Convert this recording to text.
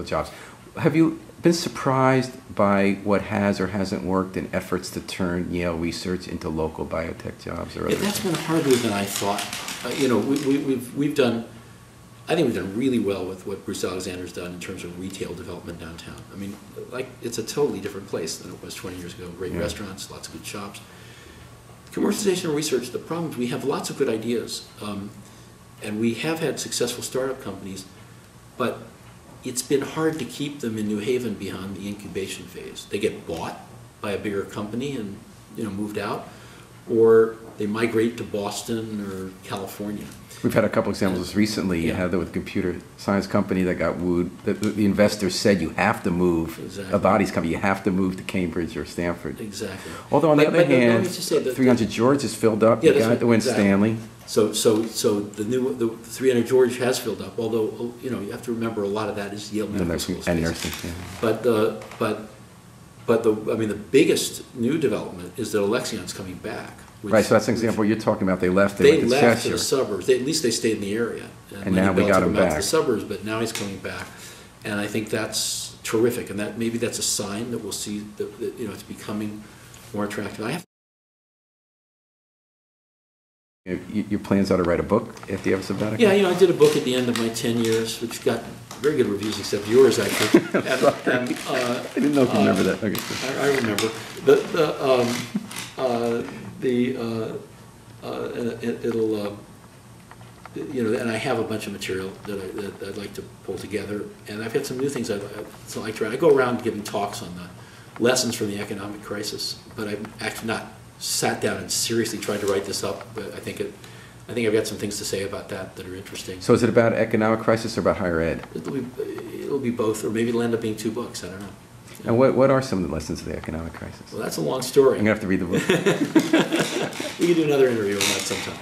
jobs. Have you been surprised by what has or hasn't worked in efforts to turn Yale research into local biotech jobs? Or yeah, that's been harder than I thought. You know, we've done, I think we've done really well with what Bruce Alexander's done in terms of retail development downtown. I mean, like, it's a totally different place than it was 20 years ago. Great restaurants, lots of good shops. Commercialization and research, the problem is we have lots of good ideas, and we have had successful startup companies, but it's been hard to keep them in New Haven beyond the incubation phase. They get bought by a bigger company and, you know, moved out, or they migrate to Boston or California. We've had a couple examples recently. You had with a computer science company that got wooed. The investors said you have to move. Exactly. A bodies company, you have to move to Cambridge or Stanford. Exactly. Although on the other hand, 300 George is filled up. Yeah, you got to win Stanley. So the 300 George has filled up. Although, you know, you have to remember a lot of that is Yale Medical School space. And nursing. Yeah. But I mean, the biggest new development is that Alexion's coming back. Right, so that's an example you're talking about. They left. They left to the suburbs. At least they stayed in the area. And now we got him back. To the suburbs, but now he's coming back, and I think that's terrific. And that maybe that's a sign that we'll see that, you know, it's becoming more attractive. Your plans are to write a book if you have a sabbatical? Yeah, you know, I did a book at the end of my 10 years, which got very good reviews, except yours, actually. I didn't know if you remember that. Okay. I remember. It'll, you know, and I have a bunch of material that I'd like to pull together, and I've had some new things I'd like to write. I go around giving talks on the lessons from the economic crisis, but I've actually not sat down and seriously tried to write this up. But I think I've got some things to say about that are interesting. So is it about economic crisis or about higher ed? It'll be both, or maybe it'll end up being 2 books. I don't know. And what are some of the lessons of the economic crisis? Well, that's a long story. I'm going to have to read the book. We can do another interview on that sometime.